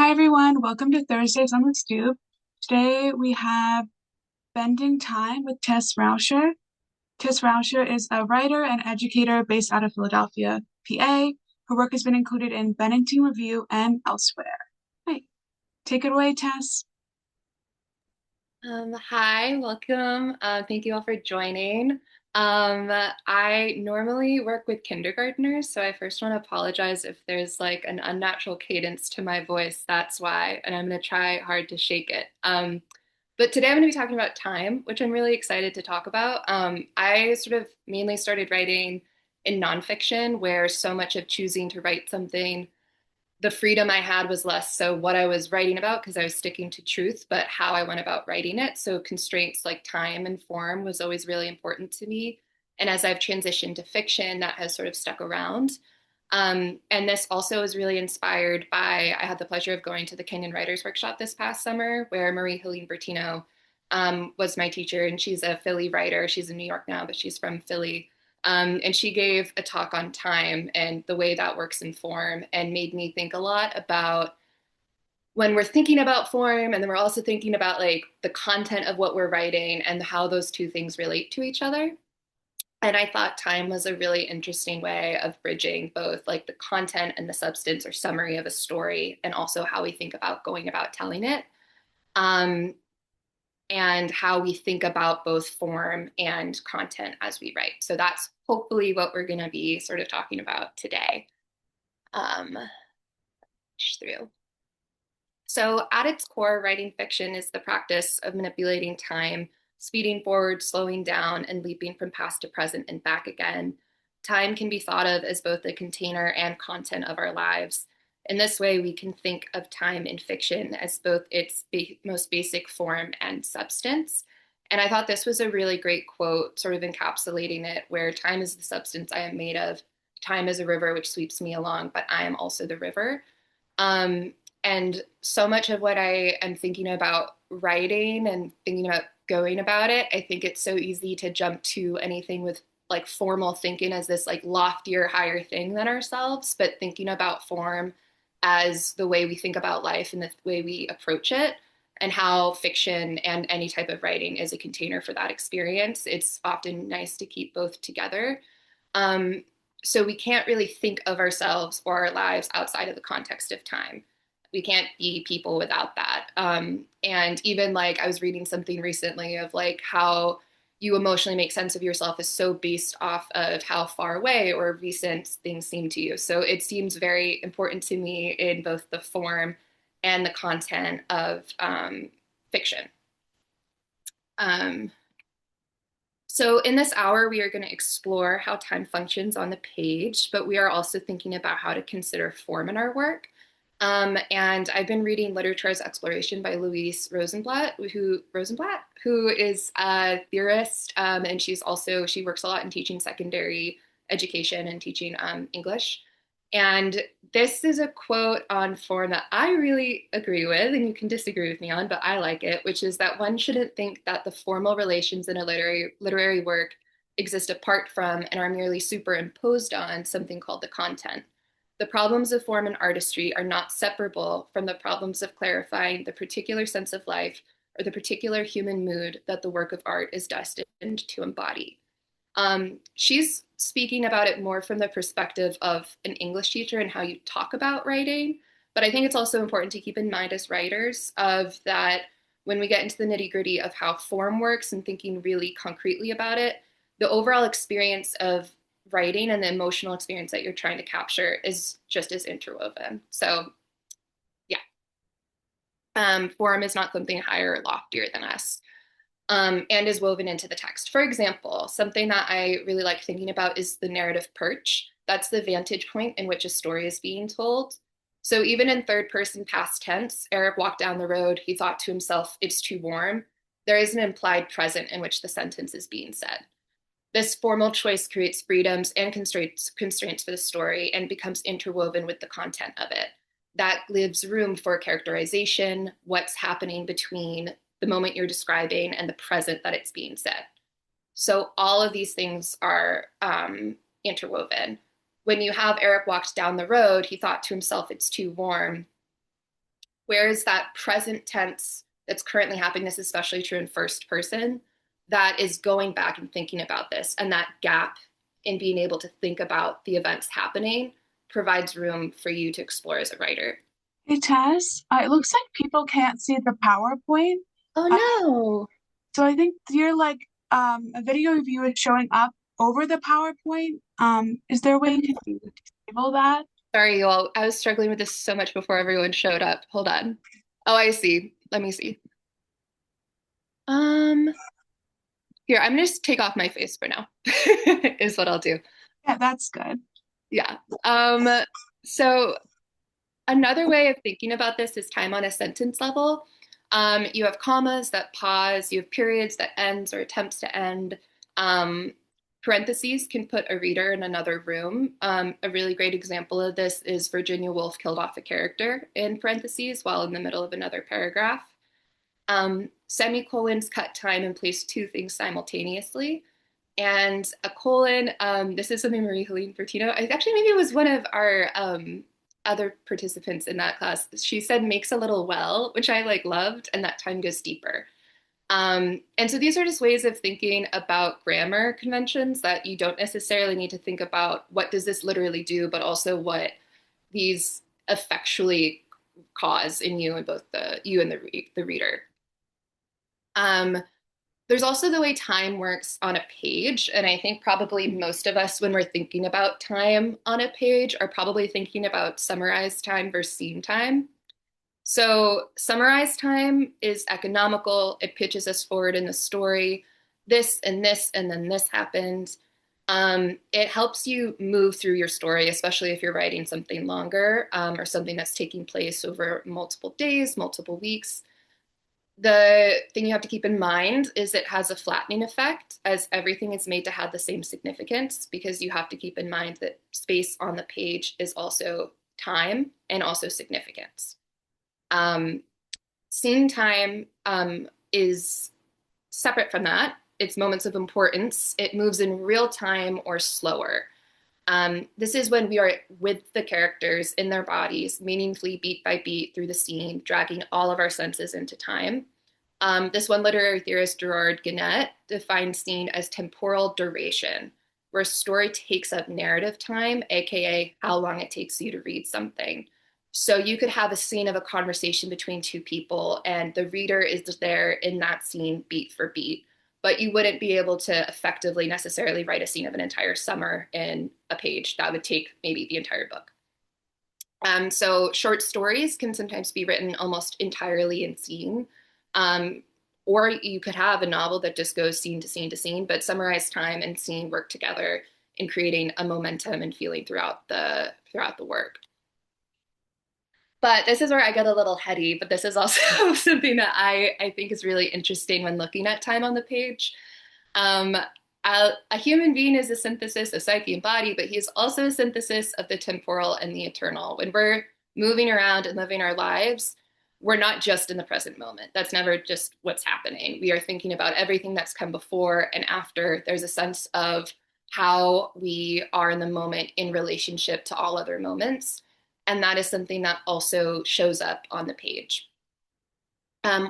Hi everyone, welcome to Thursdays on the Stoop. Today we have Bending Time with Tess Rauscher. Tess Rauscher is a writer and educator based out of Philadelphia, PA. Her work has been included in Bennington Review and elsewhere. Right, take it away, Tess. Hi, welcome. Thank you all for joining. I normally work with kindergartners, so I first want to apologize if there's like an unnatural cadence to my voice. That's why, and I'm going to try hard to shake it. But today I'm going to be talking about time, which I'm really excited to talk about. I sort of mainly started writing in nonfiction, where so much of choosing to write something the freedom I had was less so what I was writing about because I was sticking to truth, but how I went about writing it. So constraints like time and form was always really important to me. And as I've transitioned to fiction, that has sort of stuck around. And this also was really inspired by, I had the pleasure of going to the Kenyon Writers Workshop this past summer, where Marie Helene Bertino was my teacher, and she's a Philly writer. She's in New York now, but she's from Philly. And she gave a talk on time and the way that works in form, and made me think a lot about when we're thinking about form, and then we're also thinking about like the content of what we're writing and how those two things relate to each other. And I thought time was a really interesting way of bridging both like the content and the substance or summary of a story, and also how we think about going about telling it. Um, and how we think about both form and content as we write. So that's hopefully what we're going to be sort of talking about today. Um, through. So, at its core, writing fiction is the practice of manipulating time, speeding forward, slowing down, and leaping from past to present and back again. Time can be thought of as both the container and content of our lives. In this way, we can think of time in fiction as both its most basic form and substance. And I thought this was a really great quote, sort of encapsulating it, where time is the substance I am made of. Time is a river which sweeps me along, but I am also the river. Um, and so much of what I am thinking about writing and thinking about going about it, I think it's so easy to jump to anything with like formal thinking as this like loftier, higher thing than ourselves, but thinking about form as the way we think about life and the way we approach it, and how fiction and any type of writing is a container for that experience. It's often nice to keep both together. Um, so we can't really think of ourselves or our lives outside of the context of time. We can't be people without that. And even like I was reading something recently of like how you emotionally make sense of yourself is so based off of how far away or recent things seem to you. So it seems very important to me in both the form and the content of fiction. Um, So, in this hour, we are going to explore how time functions on the page, but we are also thinking about how to consider form in our work. And I've been reading Literature as Exploration by Louise who is a theorist, and she works a lot in teaching secondary education and teaching English. And this is a quote on form that I really agree with, and you can disagree with me on, but I like it, which is that one shouldn't think that the formal relations in a literary work exist apart from and are merely superimposed on something called the content. The problems of form and artistry are not separable from the problems of clarifying the particular sense of life or the particular human mood that the work of art is destined to embody. She's speaking about it more from the perspective of an English teacher and how you talk about writing. But I think it's also important to keep in mind as writers of that when we get into the nitty gritty of how form works and thinking really concretely about it, the overall experience of writing and the emotional experience that you're trying to capture is just as interwoven. So yeah, form is not something higher or loftier than us, and is woven into the text. For example, something that I really like thinking about is the narrative perch. That's the vantage point in which a story is being told. So even in third person past tense, Eric walked down the road. He thought to himself, it's too warm. There is an implied present in which the sentence is being said. This formal choice creates freedoms and constraints for the story and becomes interwoven with the content of it. That leaves room for characterization, what's happening between the moment you're describing and the present that it's being said. So all of these things are interwoven. When you have Eric walked down the road, he thought to himself, it's too warm. Whereas that present tense that's currently happening, this is especially true in first person, that is going back and thinking about this. And that gap in being able to think about the events happening provides room for you to explore as a writer. Hey Tess, it looks like people can't see the PowerPoint. Oh Uh, no. so I think you're like a video of you is showing up over the PowerPoint. Is there a way Let you me can see. disable that? Sorry, you all. I was struggling with this so much before everyone showed up. Hold on. Oh, I see. Let me see. Um, Here, I'm gonna just take off my face for now, is what I'll do. Yeah, that's good. Yeah. So another way of thinking about this is time on a sentence level. You have commas that pause, you have periods that ends or attempts to end. Um, Parentheses can put a reader in another room. A really great example of this is Virginia Woolf killed off a character in parentheses while in the middle of another paragraph. Semicolons cut time and place two things simultaneously. And a colon, this is something Marie Helene Bertino, actually, maybe it was one of our other participants in that class. She said makes a little well, which I like loved, and that time goes deeper. And so these are just ways of thinking about grammar conventions that you don't necessarily need to think about what does this literally do, but also what these effectually cause in you and both the you and the reader. Um, there's also the way time works on a page. And I think probably most of us, when we're thinking about time on a page, are probably thinking about summarized time versus scene time. So, summarized time is economical, it pitches us forward in the story. This, and then this happened. It helps you move through your story, especially if you're writing something longer or something that's taking place over multiple days, multiple weeks. The thing you have to keep in mind is it has a flattening effect as everything is made to have the same significance because you have to keep in mind that space on the page is also time and also significance. Um, Scene time is separate from that. It's moments of importance. It moves in real time or slower. This is when we are with the characters in their bodies, meaningfully beat by beat through the scene, dragging all of our senses into time. This one literary theorist, Gerard Gannett, defines scene as temporal duration, where a story takes up narrative time, aka how long it takes you to read something. So you could have a scene of a conversation between two people, and the reader is there in that scene beat for beat. But you wouldn't be able to effectively necessarily write a scene of an entire summer in a page. That would take maybe the entire book. So short stories can sometimes be written almost entirely in scene. Um, or you could have a novel that just goes scene to scene to scene, but summarized time and scene work together in creating a momentum and feeling throughout the work. But this is where I get a little heady, but this is also something that I think is really interesting when looking at time on the page. Um, a human being is a synthesis of psyche and body, but he is also a synthesis of the temporal and the eternal. When we're moving around and living our lives, we're not just in the present moment. That's never just what's happening. We are thinking about everything that's come before and after. There's a sense of how we are in the moment in relationship to all other moments. And that is something that also shows up on the page.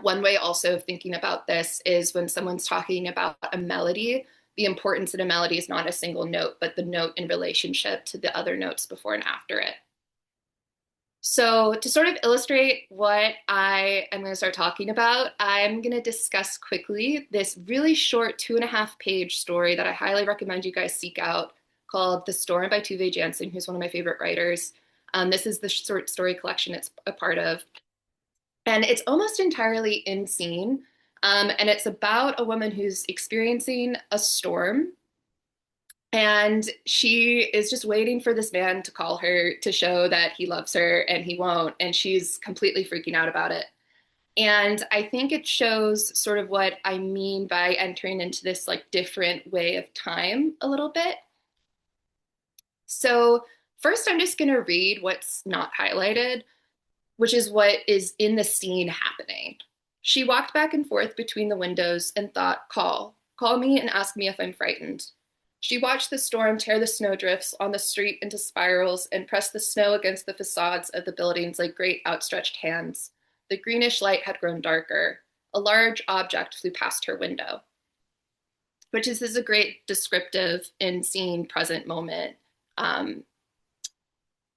One way also of thinking about this is when someone's talking about a melody, the importance in a melody is not a single note, but the note in relationship to the other notes before and after it. So, to sort of illustrate what I am going to start talking about, I'm going to discuss quickly this really short 2.5 page story that I highly recommend you guys seek out called The Storm by Tove Jansson, who's one of my favorite writers. This is the short story collection it's a part of. And it's almost entirely in scene. And it's about a woman who's experiencing a storm. And she is just waiting for this man to call her to show that he loves her and he won't. And she's completely freaking out about it. And I think it shows sort of what I mean by entering into this like different way of time a little bit. So, first, I'm just going to read what's not highlighted, which is what is in the scene happening. She walked back and forth between the windows and thought, call me and ask me if I'm frightened. She watched the storm tear the snowdrifts on the street into spirals and press the snow against the facades of the buildings like great outstretched hands. The greenish light had grown darker. A large object flew past her window, which is a great descriptive in scene present moment um,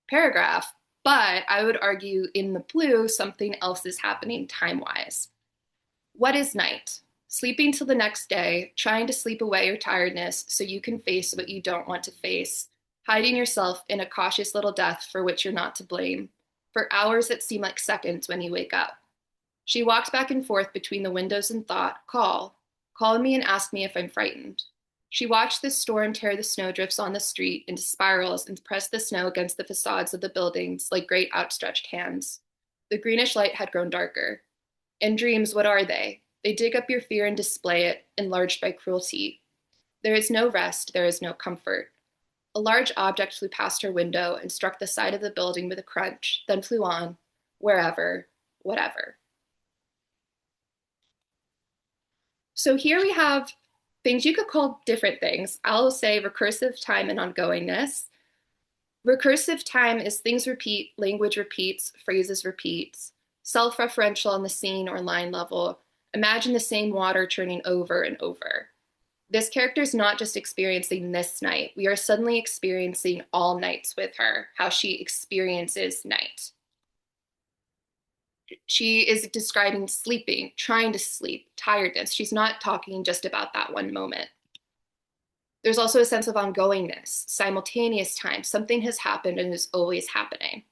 paragraph. But I would argue in the blue, something else is happening time wise. What is night? Sleeping till the next day, trying to sleep away your tiredness so you can face what you don't want to face, hiding yourself in a cautious little death for which you're not to blame, for hours that seem like seconds when you wake up. She walked back and forth between the windows and thought, call me and ask me if I'm frightened. She watched the storm tear the snowdrifts on the street into spirals and press the snow against the facades of the buildings like great outstretched hands. The greenish light had grown darker. In dreams, what are they? They dig up your fear and display it, enlarged by cruelty. There is no rest, there is no comfort. A large object flew past her window and struck the side of the building with a crunch, then flew on, wherever, whatever. So here we have things you could call different things. I'll say recursive time and ongoingness. Recursive time is things repeat, language repeats, phrases repeats, self-referential on the scene or line level. Imagine the same water churning over and over. This character is not just experiencing this night. We are suddenly experiencing all nights with her, how she experiences night. She is describing sleeping, trying to sleep, tiredness. She's not talking just about that one moment. There's also a sense of ongoingness, simultaneous time. Something has happened and is always happening.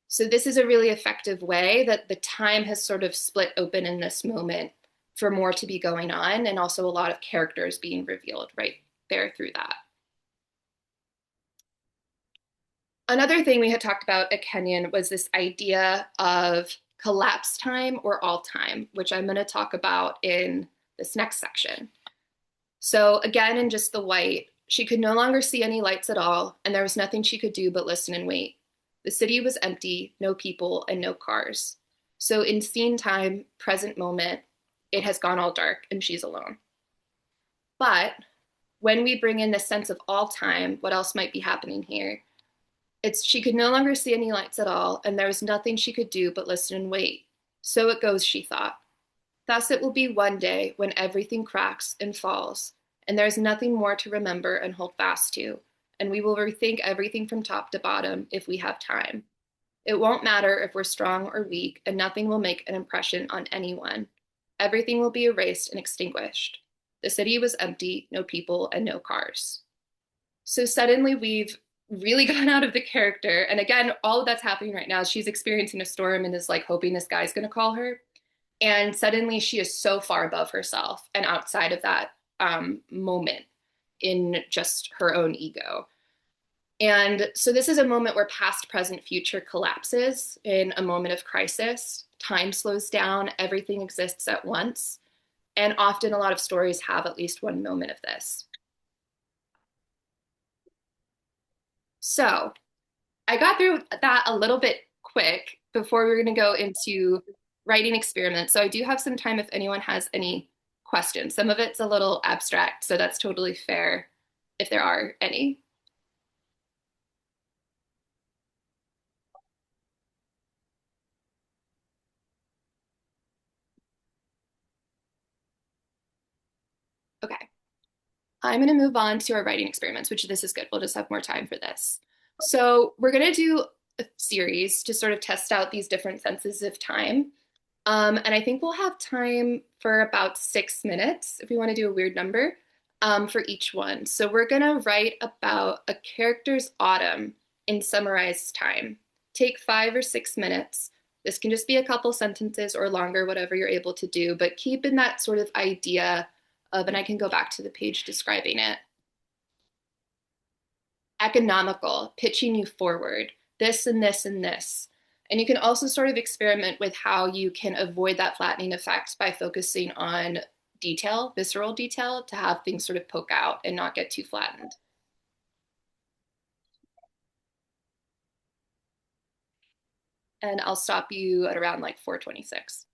So this is a really effective way that the time has sort of split open in this moment for more to be going on, and also a lot of characters being revealed right there through that. Another thing we had talked about at Kenyon was this idea of collapse time or all time, which I'm going to talk about in this next section. So again, in just the white, she could no longer see any lights at all, and there was nothing she could do but listen and wait. The city was empty, no people, and no cars. So in scene time, present moment, it has gone all dark, and she's alone. But when we bring in this sense of all time, what else might be happening here? She could no longer see any lights at all, and there was nothing she could do but listen and wait. So it goes, she thought. Thus it will be one day when everything cracks and falls, and there is nothing more to remember and hold fast to, and we will rethink everything from top to bottom if we have time. It won't matter if we're strong or weak, and nothing will make an impression on anyone. Everything will be erased and extinguished. The city was empty, no people, and no cars. So suddenly we've really gone out of the character. And again, all of that's happening right now. She's experiencing a storm and is like hoping this guy's going to call her. And suddenly she is so far above herself and outside of that moment in just her own ego. And so this is a moment where past, present, future collapses in a moment of crisis. Time slows down, everything exists at once. And often a lot of stories have at least one moment of this. So I got through that a little bit quick before we're going to go into writing experiments. So I do have some time if anyone has any questions. Some of it's a little abstract, so that's totally fair if there are any. Okay. I'm going to move on to our writing experiments, which this is good. We'll just have more time for this. So we're going to do a series to sort of test out these different senses of time. And I think we'll have time for about 6 minutes, if we want to do a weird number, for each one. So we're going to write about a character's autumn in summarized time. Take 5 or 6 minutes. This can just be a couple sentences or longer, whatever you're able to do, but keep in that sort of idea of, and I can go back to the page describing it. Economical, pitching you forward, this and this and this. And you can also sort of experiment with how you can avoid that flattening effect by focusing on detail, visceral detail, to have things sort of poke out and not get too flattened. And I'll stop you at around like 4:26.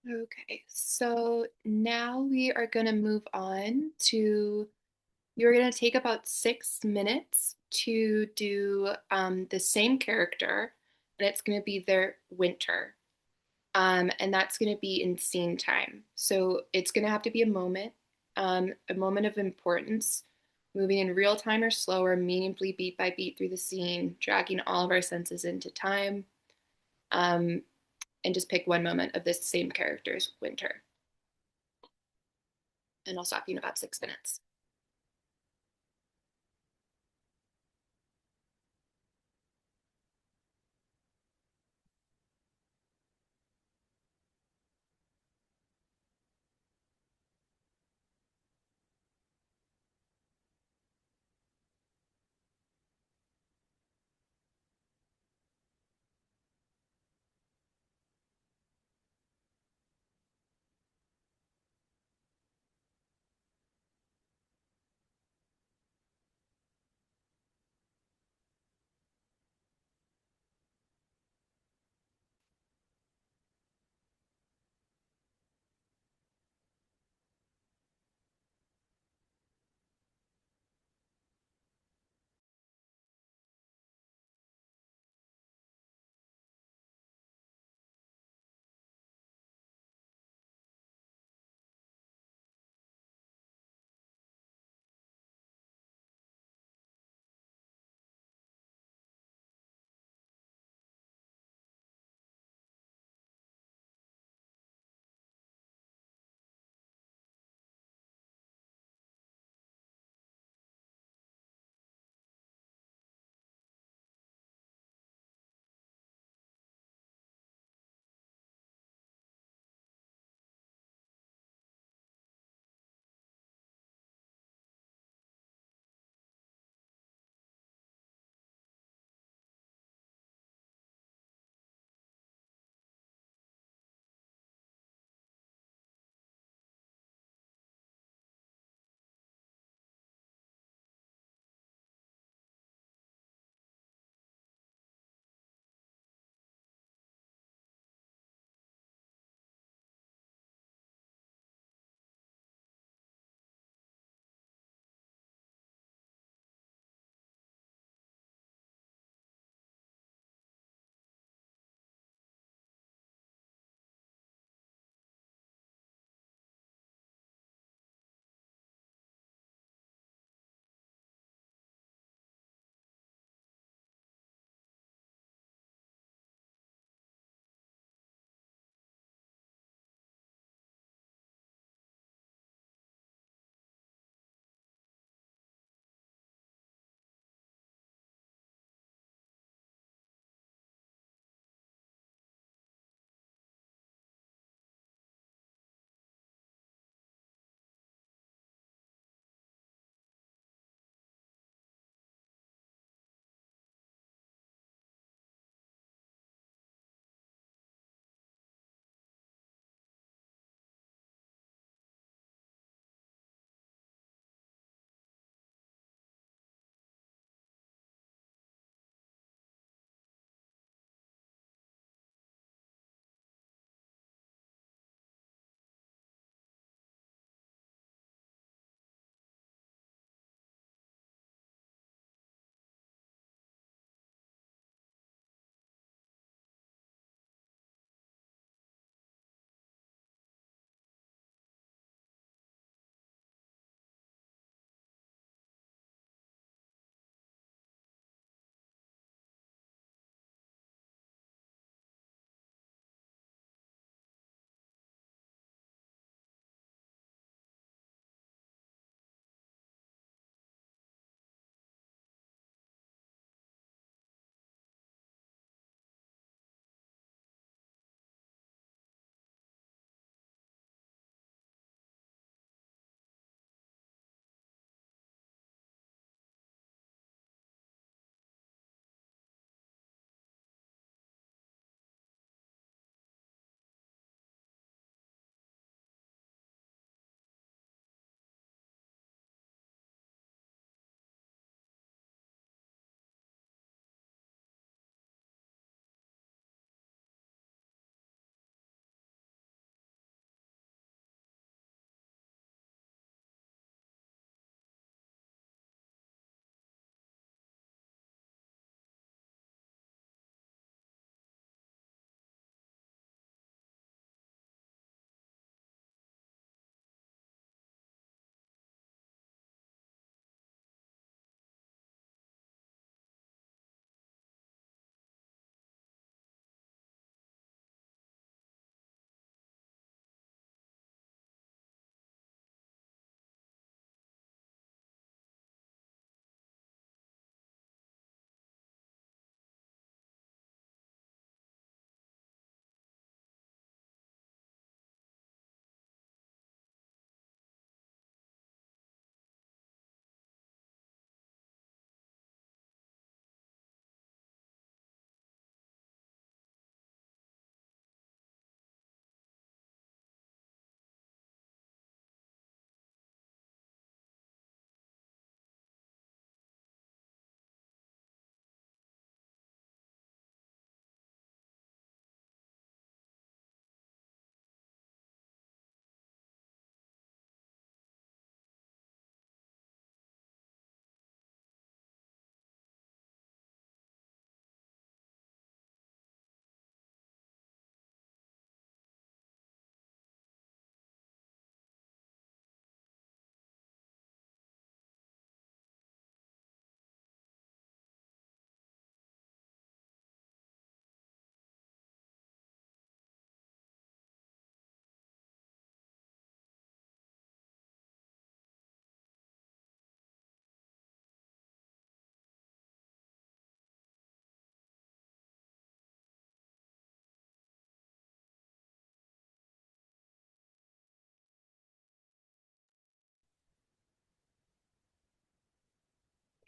Okay, so now we are going to move on to, you're going to take about 6 minutes to do the same character, and it's going to be their winter. And that's going to be in scene time. So it's going to have to be a moment of importance, moving in real time or slower, meaningfully beat by beat through the scene, dragging all of our senses into time, um, and just pick one moment of this same character's winter. And I'll stop you in about 6 minutes.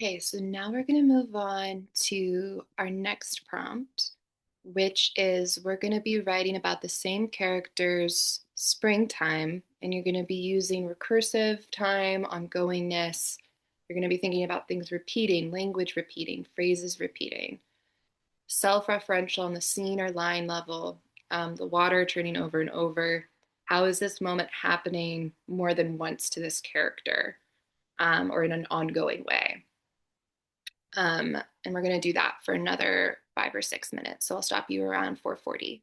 Okay, so now we're going to move on to our next prompt, which is we're going to be writing about the same character's springtime, and you're going to be using recursive time, ongoingness. You're going to be thinking about things repeating, language repeating, phrases repeating, self-referential on the scene or line level, the water turning over and over. How is this moment happening more than once to this character, or in an ongoing way? And we're going to do that for another 5 or 6 minutes. So I'll stop you around 4:40.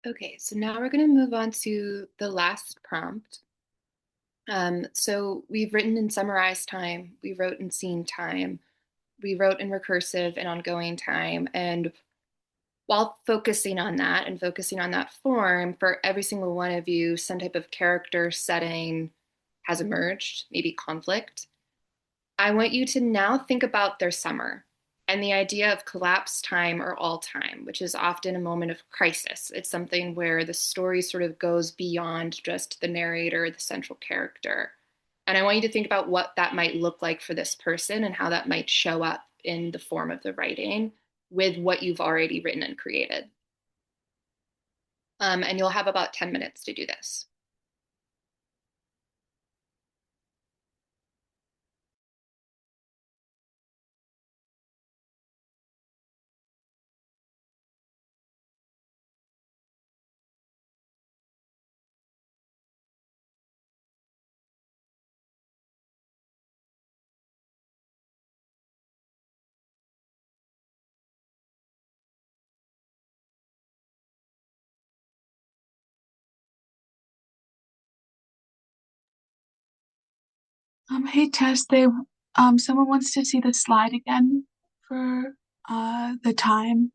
Okay, so now we're going to move on to the last prompt. So we've written in summarized time, we wrote in scene time, we wrote in recursive and ongoing time. And while focusing on that and focusing on that form, for every single one of you, some type of character setting has emerged, maybe conflict. I want you to now think about their summer and the idea of collapse time or all time, which is often a moment of crisis. It's something where the story sort of goes beyond just the narrator, the central character. And I want you to think about what that might look like for this person and how that might show up in the form of the writing with what you've already written and created. And you'll have about 10 minutes to do this. Hey Tess, someone wants to see the slide again for the time.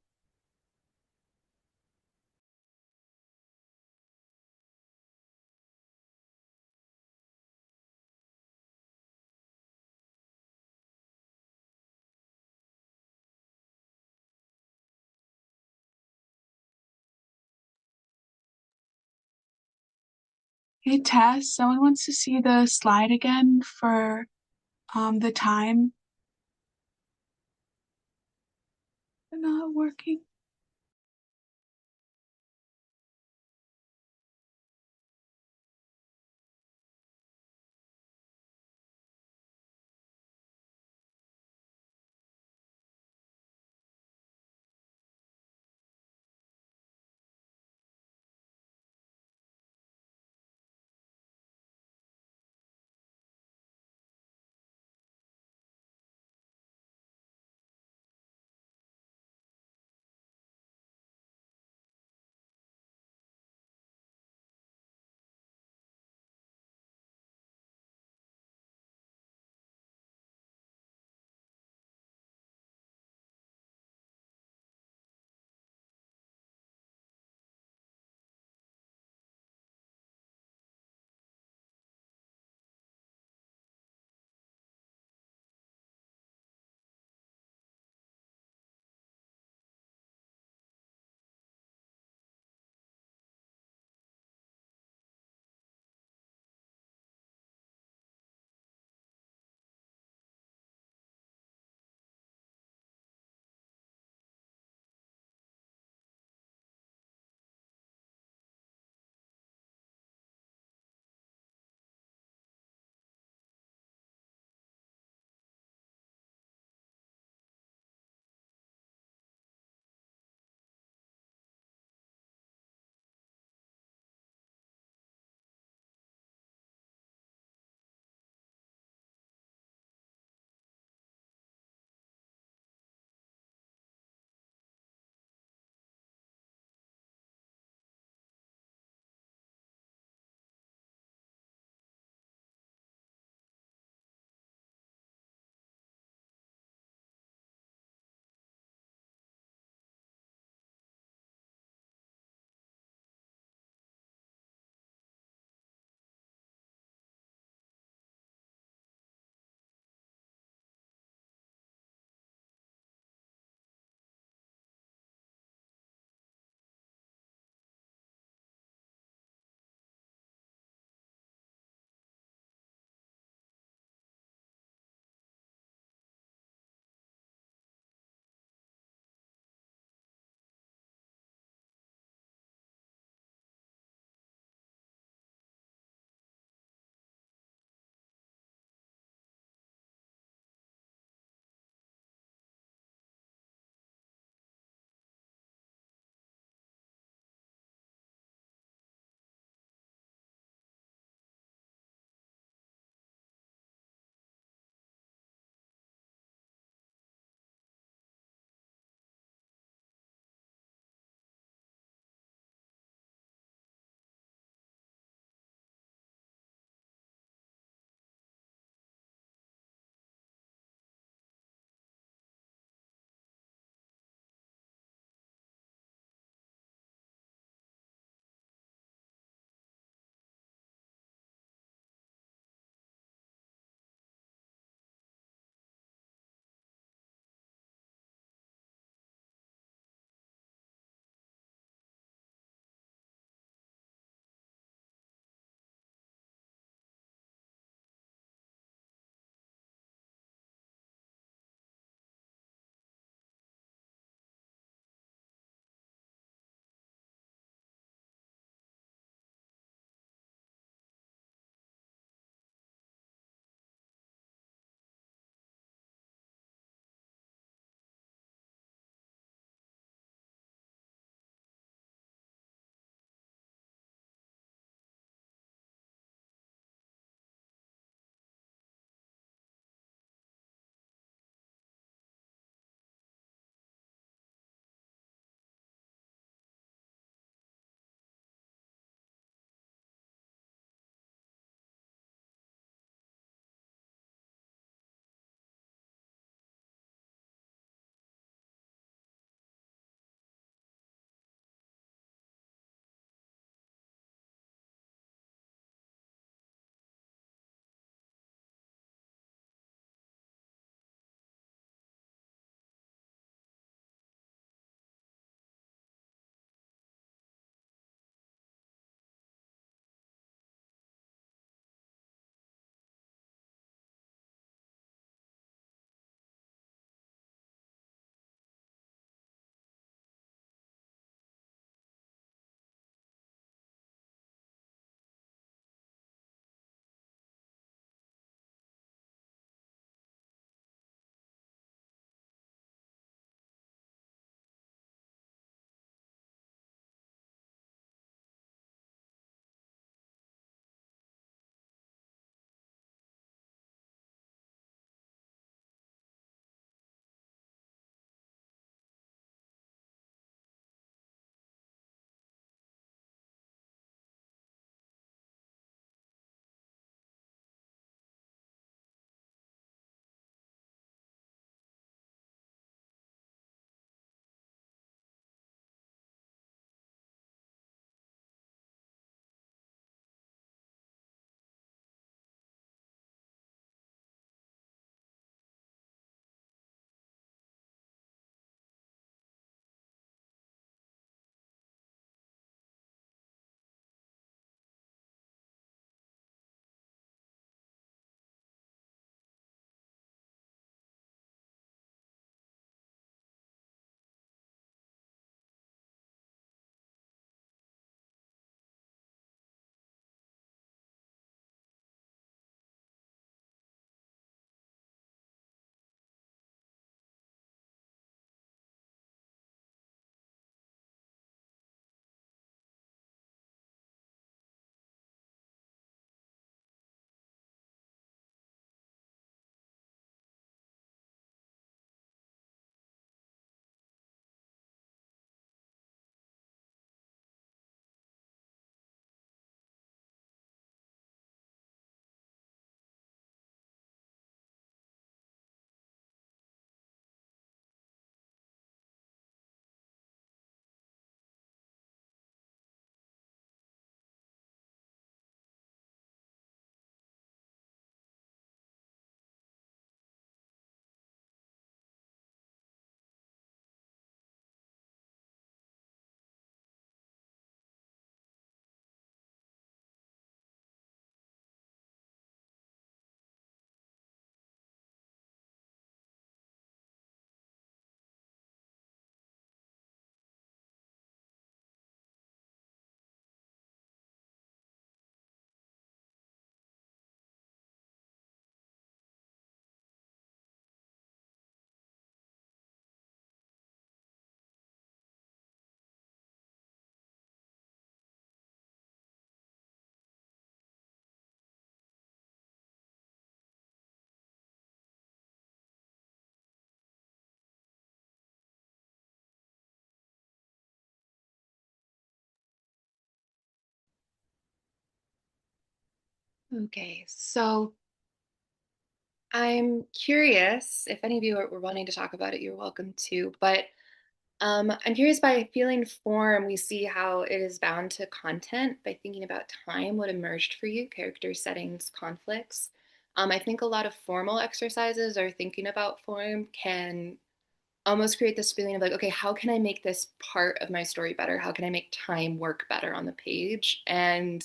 Hey Tess, someone wants to see the slide again for the time. Not working. Okay, so I'm curious if any of you were wanting to talk about it, you're welcome to. But I'm curious by feeling form, we see how it is bound to content. By thinking about time, what emerged for you, character settings, conflicts. I think a lot of formal exercises or thinking about form can almost create this feeling of like, okay, how can I make this part of my story better? How can I make time work better on the page? And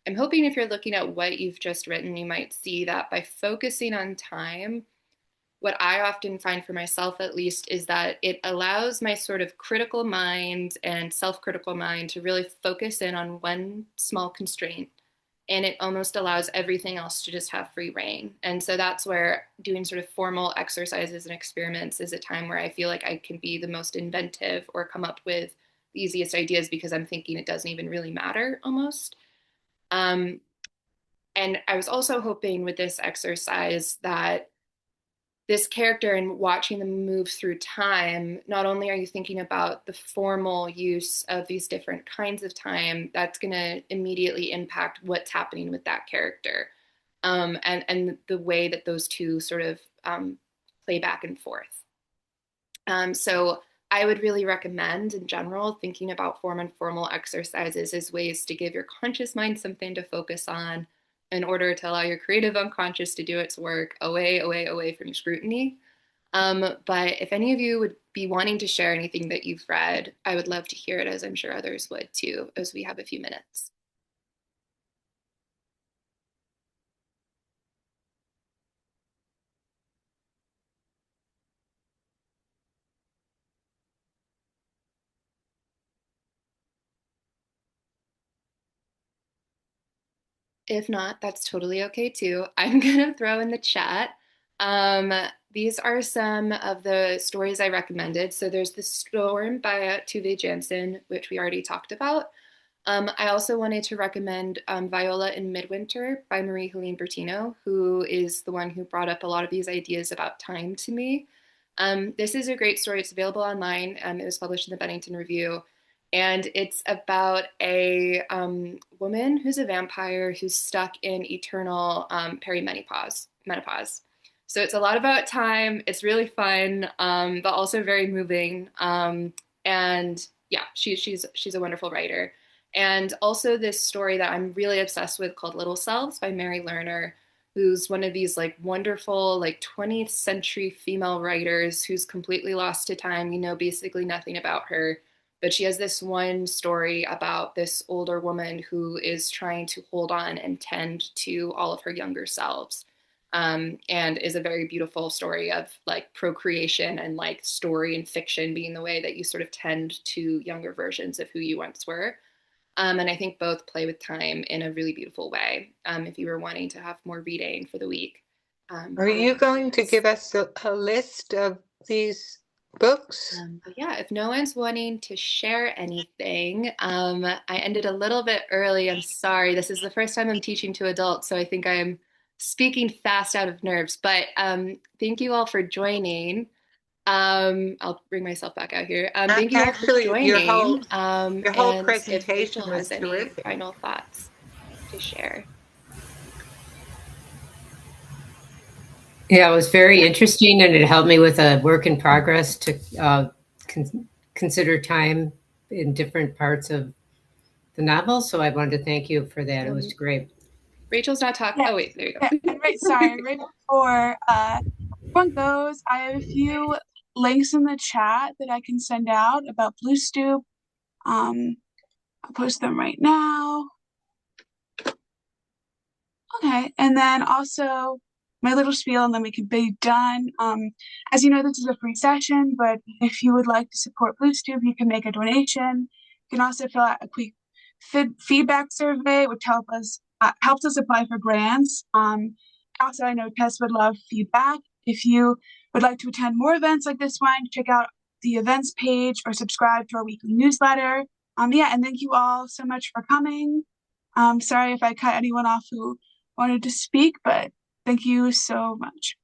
I'm hoping if you're looking at what you've just written, you might see that by focusing on time, what I often find for myself, at least, is that it allows my sort of critical mind and self critical mind to really focus in on one small constraint. And it almost allows everything else to just have free reign. And so that's where doing sort of formal exercises and experiments is a time where I feel like I can be the most inventive or come up with the easiest ideas because I'm thinking it doesn't even really matter almost. Um, and I was also hoping with this exercise that this character and watching them move through time, not only are you thinking about the formal use of these different kinds of time, that's going to immediately impact what's happening with that character, and the way that those two sort of play back and forth. So I would really recommend, in general, thinking about form and formal exercises as ways to give your conscious mind something to focus on in order to allow your creative unconscious to do its work away, away, away from scrutiny. But if any of you would be wanting to share anything that you've read, I would love to hear it, as I'm sure others would too, as we have a few minutes. If not, that's totally okay too. I'm going to throw in the chat. Um, these are some of the stories I recommended. So there's The Storm by Tove Jansson, which we already talked about. I also wanted to recommend Viola in Midwinter by Marie Helene Bertino, who is the one who brought up a lot of these ideas about time to me. This is a great story. It's available online. It was published in the Bennington Review. And it's about a woman who's a vampire who's stuck in eternal perimenopause. Menopause. So it's a lot about time. It's really fun, but also very moving. And yeah, she's a wonderful writer. And also this story that I'm really obsessed with called Little Selves by Mary Lerner, who's one of these like wonderful like 20th century female writers who's completely lost to time. You know basically nothing about her, but she has this one story about this older woman who is trying to hold on and tend to all of her younger selves. And is a very beautiful story of like procreation and like story and fiction being the way that you sort of tend to younger versions of who you once were. And I think both play with time in a really beautiful way. If you were wanting to have more reading for the week, Are I would you going to recommend give us a list of these books? But yeah, if no one's wanting to share anything, I ended a little bit early. I'm sorry. This is the first time I'm teaching to adults, so I think I'm speaking fast out of nerves. But thank you all for joining. I'll bring myself back out here. Thank you all for Actually, joining. your whole And if presentation Rachel has was any terrific. final thoughts to share. Yeah, it was very interesting, and it helped me with a work in progress to consider time in different parts of the novel. So I wanted to thank you for that. It was great. Rachel's not talking. Yeah, Oh, wait, there you yeah, go. and sorry, right before one goes, I have a few links in the chat that I can send out about Blue Stoop. I'll post them right now. Okay, and then also my little spiel, and then we can be done. As you know, this is a free session, but if you would like to support Blue Stoop, you can make a donation. You can also fill out a quick feedback survey, which helps us apply for grants. Also, I know Tess would love feedback. If you would like to attend more events like this one, check out the events page or subscribe to our weekly newsletter. Yeah, and thank you all so much for coming. Sorry if I cut anyone off who wanted to speak, but thank you so much.